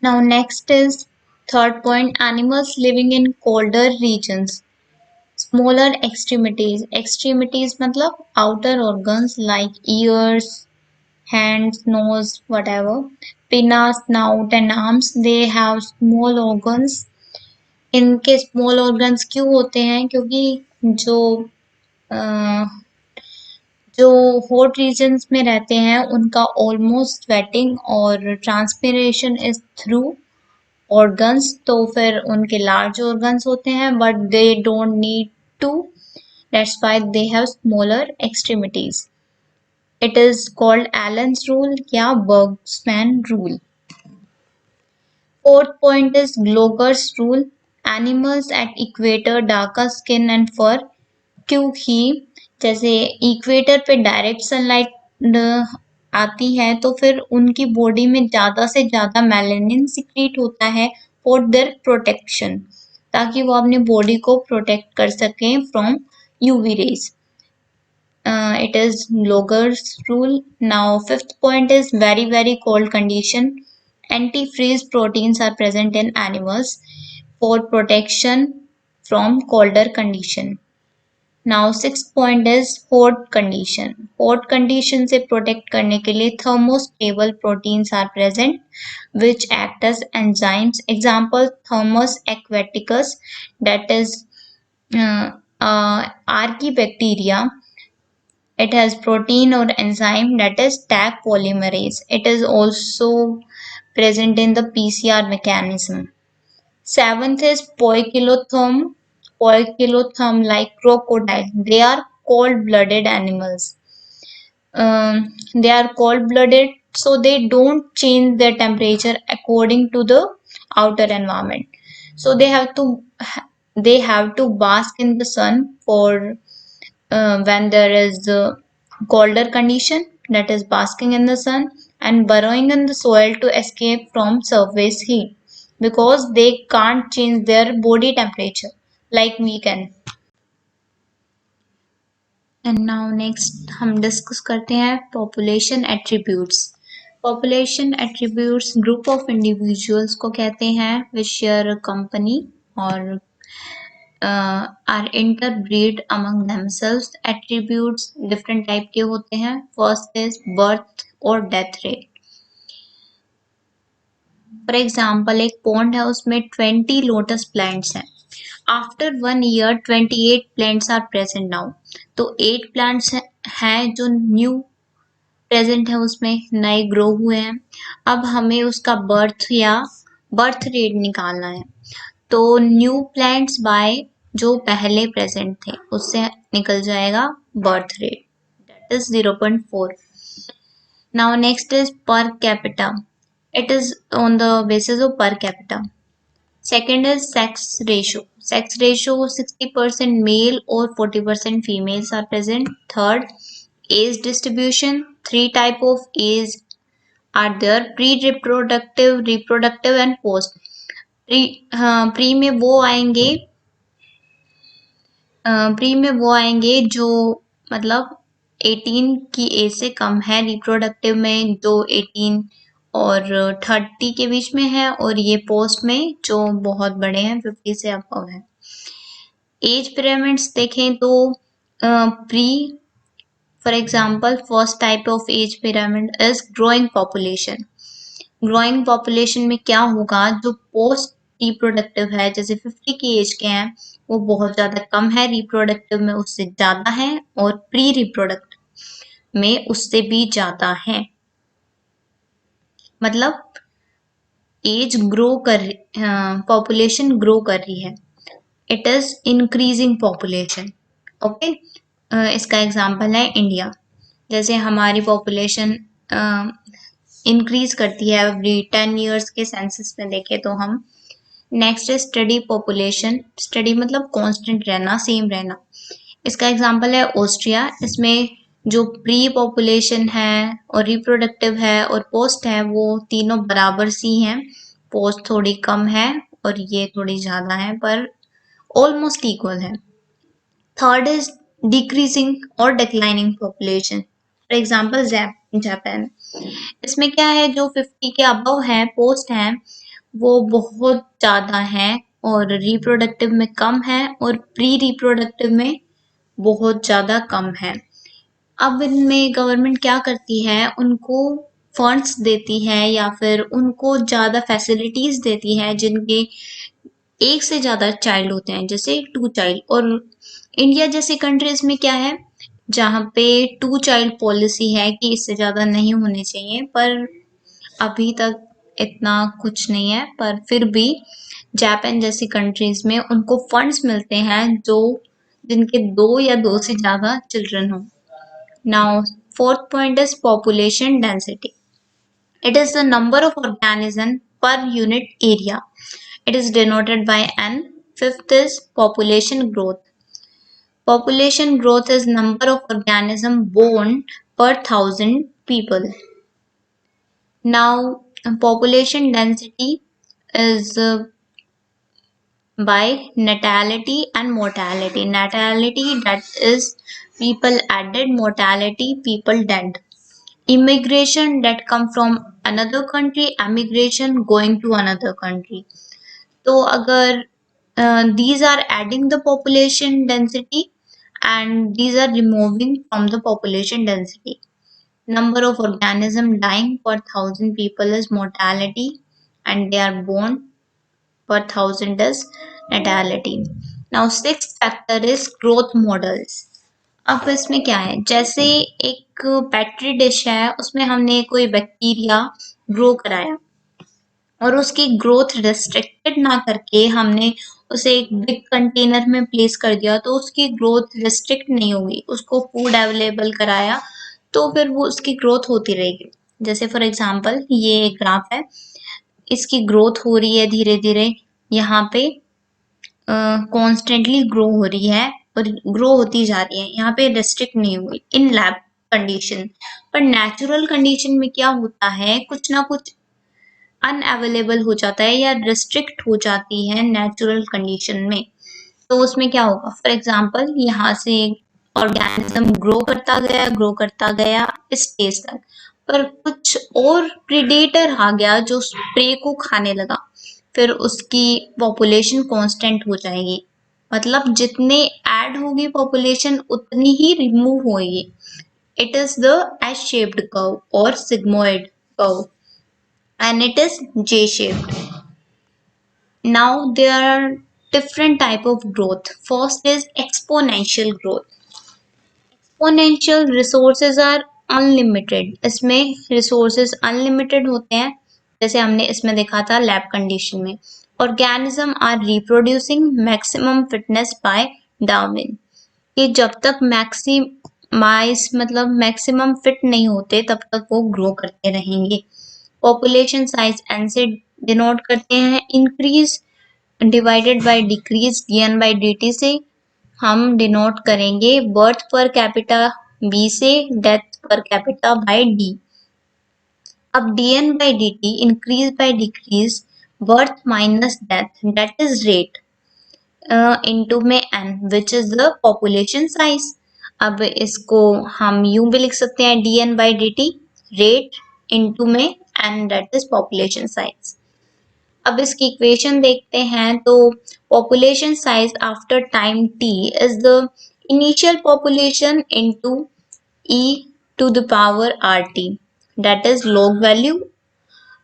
Now next is third point, animals living in colder regions. Smaller extremities. Extremities मतलब outer organs like ears, hands, nose, whatever. Pinna, snout and arms. They have small organs. इनके small organs क्यों होते हैं? क्योंकि जो जो hot regions में रहते हैं उनका ऑलमोस्ट स्वेटिंग और ट्रांसपिरेशन इज थ्रू ऑर्गन्स, तो फिर उनके लार्ज ऑर्गन्स होते हैं but they don't need to, that's why they have smaller extremities. It is called Allen's rule या Bergmann's rule. Fourth point is Gloger's rule. Animals at equator darker skin and fur. क्योंकि जैसे equator पे direct sunlight आती है तो फिर उनकी body में ज़्यादा से ज़्यादा मेलानिन सिक्रीट होता है फॉर देयर प्रोटेक्शन, ताकि वो अपनी बॉडी को प्रोटेक्ट कर सकें from UV rays. It is Gloger's rule. Now, fifth point is very cold condition. Antifreeze proteins are present in animals for protection from colder condition. Now, sixth point is hot condition. Hot condition से protect करने के लिए thermostable proteins are present which act as enzymes. Example, Thermus aquaticus, that is Archaebacteria. It has protein or enzyme that is Taq polymerase. It is also present in the PCR mechanism. Seventh is poikilotherm. Poikilotherm like crocodile. They are cold-blooded animals. They are cold-blooded, so they don't change their temperature according to the outer environment. So they have to bask in the sun for when there is colder condition, that is basking in the sun, and burrowing in the soil to escape from surface heat, because they can't change their body temperature like we can. And now next हम discuss करते हैं population attributes. Population attributes group of individuals को कहते हैं विच share company और are interbreed among themselves. Attributes different type के होते हैं. First is birth और death rate. For example, एक pond है उसमें 20 lotus plants हैं. After 1 year 28 plants are present now. तो 8 plants हैं जो new present है, उसमें नए grow हुए हैं. अब हमें उसका birth rate निकालना है. तो न्यू प्लांट्स बाय जो पहले प्रेजेंट थे उससे निकल जाएगा birth rate, that is 0.4. Now next is per capita. It is on the basis of per capita. Second is sex ratio. Sex ratio 60% male और 40% females are present. Third, age distribution. 3 type of age are there, pre reproductive, reproductive and post. Pre में वो आएंगे जो मतलब 18 की as से कम है. Reproductive में जो 18 और 30 के बीच में है, और ये पोस्ट में जो बहुत बड़े हैं 50 से अबव है. एज पिरामिड्स देखें तो pre, for example first type of age pyramid is growing population. Growing population में क्या होगा, जो पोस्ट रिप्रोडक्टिव है जैसे 50 की एज के हैं वो बहुत ज्यादा कम है, रिप्रोडक्टिव में उससे ज्यादा है, और प्री रिप्रोडक्टिव में उससे भी ज्यादा है. मतलब एज ग्रो कर पॉपुलेशन ग्रो कर रही है. It is increasing population. Okay, इसका एग्जांपल है इंडिया. जैसे हमारी पॉपुलेशन इंक्रीज करती है एवरी 10 ईयर्स के सेंसस में देखें तो हम. नेक्स्ट है स्टडी पॉपुलेशन. स्टडी मतलब कांस्टेंट रहना, सेम रहना. इसका एग्जांपल है ऑस्ट्रिया. इसमें जो प्री पॉपुलेशन है और रिप्रोडक्टिव है और पोस्ट है वो तीनों बराबर सी हैं. पोस्ट थोड़ी कम है और ये थोड़ी ज्यादा है, पर ऑलमोस्ट इक्वल है. थर्ड इज डिक्रीजिंग और declining population. For example Japan. इसमें क्या है, जो 50 के अबव है पोस्ट है वो बहुत ज़्यादा हैं और रिप्रोडक्टिव में कम है और प्री रिप्रोडक्टिव में बहुत ज़्यादा कम है। अब इनमें गवर्नमेंट क्या करती है, उनको फंड्स देती है या फिर उनको ज़्यादा फैसिलिटीज़ देती है जिनके एक से ज़्यादा चाइल्ड होते हैं, जैसे 2 चाइल्ड। और इंडिया जैसी कंट्रीज में क्या है, जहाँ पे 2 चाइल्ड पॉलिसी है कि इससे ज़्यादा नहीं होने चाहिए, पर अभी तक इतना कुछ नहीं है। पर फिर भी जापान जैसी कंट्रीज में उनको फंड्स मिलते हैं जो जिनके 2 या 2 से ज़्यादा चिल्ड्रन हो। Now fourth point is population density. It is the number of organisms per unit area. It is denoted by N. Fifth is population growth. Population growth is number of organisms born per thousand people. Now, population density is by natality and mortality. Natality, that is people added, mortality people dead. Immigration, that come from another country, emigration going to another country. तो अगर these are adding the population density and these are removing from the population density. Number of organism dying per thousand people is mortality and they are born per thousand is natality. Now sixth factor is growth models. अब इसमें क्या है, जैसे एक petri dish है, उसमें हमने कोई बैक्टीरिया ग्रो कराया और उसकी ग्रोथ रिस्ट्रिक्टेड ना करके हमने उसे एक बिग कंटेनर में प्लेस कर दिया, तो उसकी ग्रोथ रिस्ट्रिक्ट नहीं होगी। उसको फूड अवेलेबल कराया तो फिर वो उसकी ग्रोथ होती रहेगी। जैसे फॉर एग्जांपल ये एक ग्राफ है, इसकी ग्रोथ हो रही है धीरे धीरे, यहाँ पे कॉन्स्टेंटली ग्रो हो रही है और ग्रो होती जा रही है, यहाँ पे रेस्ट्रिक्ट नहीं हुई इन लैब कंडीशन। पर नेचुरल कंडीशन में क्या होता है, कुछ ना कुछ अनअवेलेबल हो जाता है या रिस्ट्रिक्ट हो जाती है नेचुरल कंडीशन में। तो उसमें क्या होगा, फॉर एग्जांपल यहाँ से ऑर्गेनिज्म ग्रो करता गया इस स्टेज तक, पर कुछ और प्रीडेटर आ गया जो प्रे को खाने लगा, फिर उसकी पॉपुलेशन कांस्टेंट हो जाएगी। मतलब जितने ऐड होगी पॉपुलेशन उतनी ही रिमूव होगी। It is the S shaped curve और sigmoid curve and it is J-shaped. Now there are different type of growth. First is exponential growth. Exponential resources are unlimited. इसमें resources unlimited होते हैं, जैसे हमने इसमें देखा था lab condition में. Organism are reproducing maximum fitness by Darwin. कि जब तक मैक्सिमाइज मतलब मैक्सिमम फिट नहीं होते तब तक वो ग्रो करते रहेंगे। पॉपुलेशन साइज एन से डिनोट करते हैं, increase divided by decrease dn by dt से हम डिनोट करेंगे, बर्थ पर कैपिटा b से death per capita by d। अब dn by dt increase by decrease birth minus death, that is rate, into में n which is the population size. अब इसको हम यूं भी लिख सकते हैं dn by dt rate into में n that is population size. अब इसकी इक्वेशन देखते हैं, तो population size after time t is the initial population into e to the power rt, that is log value.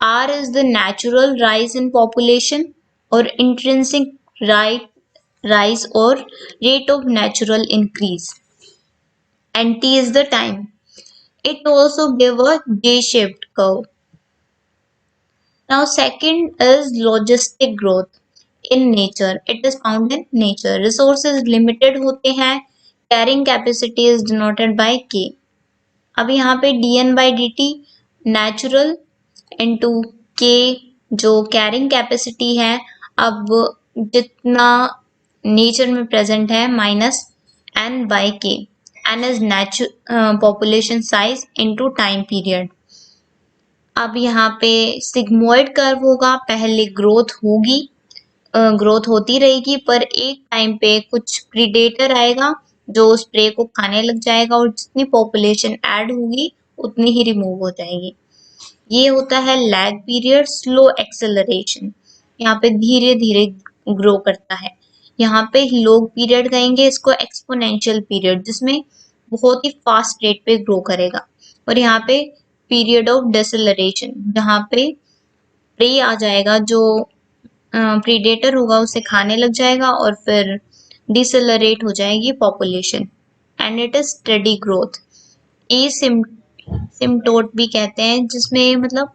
R is the natural rise in population or intrinsic rise or rate of natural increase, and t is the time. It also give a J-shaped curve. Now second is logistic growth in nature. It is found in nature. Resources limited होते हैं, carrying capacity is denoted by K. अब यहाँ पे dn by dt natural into K जो carrying capacity है, अब जितना nature में प्रेजेंट है minus n by K. n is population size into time period. अब यहाँ पे सिग्मोइड कर्व होगा, पहले ग्रोथ होगी, ग्रोथ होती रहेगी, पर एक टाइम पे कुछ प्रीडेटर आएगा जो उस प्रे को खाने लग जाएगा और जितनी पॉपुलेशन ऐड होगी उतनी ही रिमूव हो जाएगी। ये होता है लैग पीरियड, स्लो एक्सेलरेशन। यहाँ पे धीरे धीरे ग्रो करता है। यहाँ पे लॉग पीरियड कहेंगे इसको एक्सपोनेंशियल पीरियड, जिसमें बहुत ही फास्ट रेट पे ग्रो करेगा। और यहाँ पे पीरियड ऑफ डिसेलरेशन, जहाँ पे प्रे आ जाएगा, जो प्रीडेटर होगा उसे खाने लग जाएगा और फिर डिसेलरेट हो जाएगी population. And it is steady growth. Asymptote भी कहते हैं, जिसमें मतलब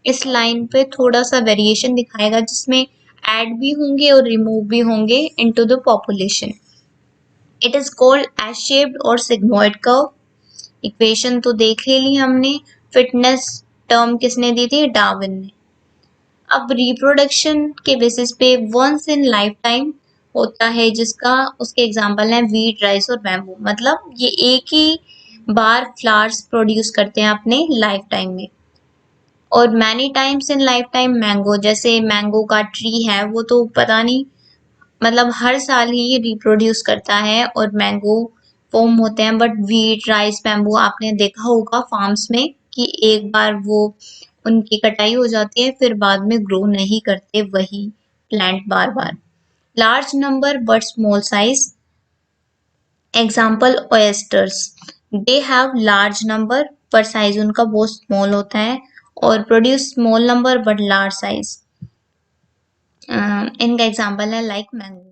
इस लाइन पे थोड़ा सा वेरिएशन दिखाएगा, जिसमें ऐड भी होंगे और रिमूव भी होंगे into the population. It is called S shaped और सिग्मोइड कर्व। इक्वेशन तो देख ही ली हमने। फिटनेस टर्म किसने दी थी? डार्विन ने। अब रिप्रोडक्शन के बेसिस पे वंस इन लाइफ टाइम होता है, जिसका उसके एग्जांपल है वीट, राइस और बैम्बू। मतलब ये एक ही बार फ्लावर्स प्रोड्यूस करते हैं अपने लाइफ टाइम में। और many times in life time mango, जैसे मैंगो का ट्री है वो तो पता नहीं, मतलब हर साल ही रिप्रोड्यूस करता है और मैंगो फॉर्म होते हैं। बट वीट, राइस, बैम्बू आपने देखा होगा फार्म्स में कि एक बार वो उनकी कटाई हो जाती है, फिर बाद में ग्रो नहीं करते वही प्लांट बार बार। Large number but small size, example oysters. They have large number पर साइज उनका बहुत स्मॉल होता है, और produce small number but large size. इनका एग्जाम्पल है लाइक मैंगो।